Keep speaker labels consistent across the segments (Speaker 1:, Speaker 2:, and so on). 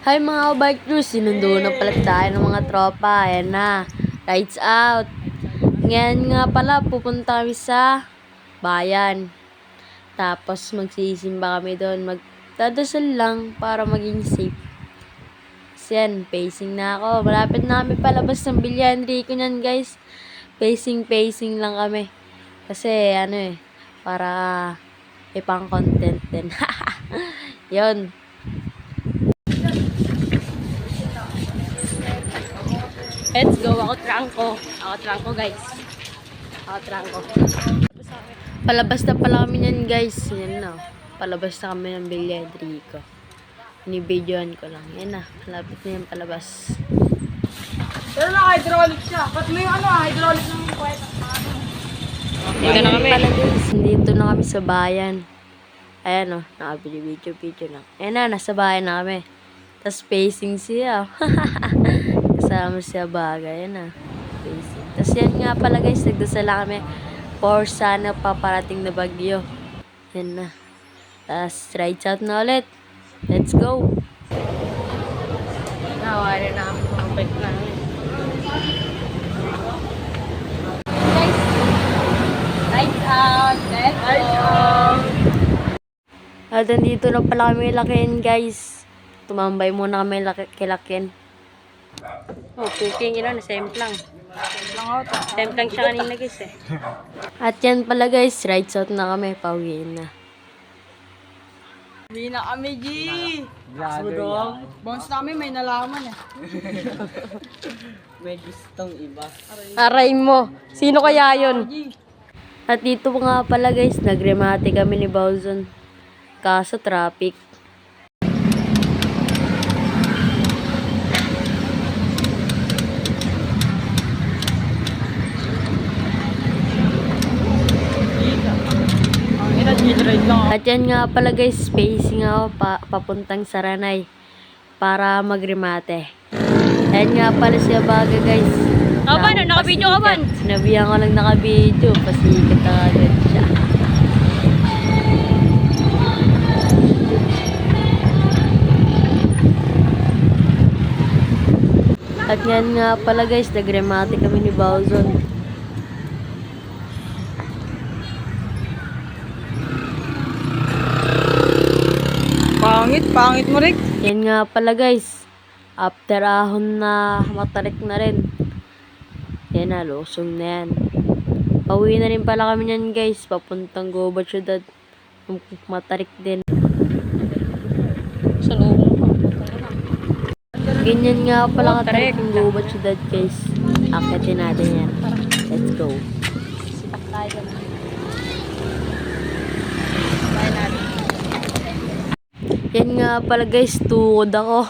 Speaker 1: Hi mga bike crew, sinundo na pala tayo ng mga tropa. Ayan na, lights out. Ngayon nga pala, pupunta kami sa bayan. Tapos magsisimba kami doon. Magdadasal lang para maging safe. So yan, pacing na ako. Malapit na kami palabas ng Villa Enrico niyan guys. Pacing lang kami. Kasi para ipang content din. Yun. Let's go. Ako trangko guys. Palabas na pala kami yan guys. Yan na. Palabas na kami ng Villa Enrico. Ni-videoan ko lang. Yan na. Malapit na yung palabas.
Speaker 2: Pero na hydraulic siya. Ba't may hydraulic ng kwet?
Speaker 1: Dito na kami. Dito na kami sa bayan. Ayan o. Nakabili video lang. Ayan na. Nasa bayan na kami. Tapos pacing siya. Kasama siya bagay. Ayan na. Pacing. Tapos yan nga pala guys. Nagdasal kami for sana paparating na bagyo. Yan na. Tapos rides out na ulit. Let's go.
Speaker 2: Nawari na kami mga bike namin.
Speaker 1: Guys, rides out. Let's go. At nandito na pala kami lakin guys. Tumambay muna kami kilakin. Oh, cooking na-semplang. Semplang siya kanina guys eh. At yan pala guys, rides out na kami. Pauwiin na.
Speaker 2: Hindi na kami, G! Bounce namin, may nalaman eh.
Speaker 3: May gustong iba.
Speaker 1: Aray mo. Sino kaya yun? At dito nga pala guys, nagremate kami ni Bowzon. Kaso traffic. At yan nga pala guys, spacing ako papuntang Saranay para magremate. Yan nga pala siya baga guys.
Speaker 2: Paano? Naka-video ka ba?
Speaker 1: Sinabihan ko lang naka-video, pasikat na agad siya. At yan nga pala guys, nagremate kami ni Bowzon.
Speaker 2: Pangit mo Rick.
Speaker 1: Yan nga pala guys, after ahon na matarik na rin. Yan na, lusong na yan. Pauwi na rin pala kami yan guys, papuntang Gubat syudad. Matarik din.
Speaker 2: Sa loob mo.
Speaker 1: Ganyan nga pala katarik ng Gubat syudad guys. Akitin natin yan. Let's go.
Speaker 2: Sipak tayo na.
Speaker 1: Yan nga pala guys, tukod ako.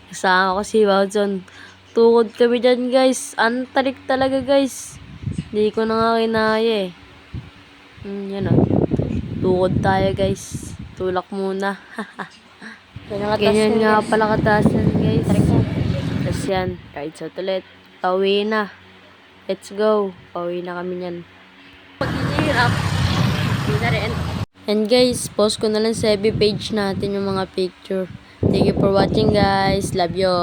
Speaker 1: Kasama ko si Bowzon. Tukod kami dyan guys. Antarik talaga guys. Hindi ko na nga kinaya eh. Yan o. Tukod tayo guys. Tulak muna. Ganyan nga pala kataas yan guys. Tapos yan, rides out ulit. Pauwi na. Let's go. Pauwi na kami yan. Pag-hirap. Hindi na rin. And guys, post ko na lang sa FB page natin yung mga picture. Thank you for watching guys. Love you.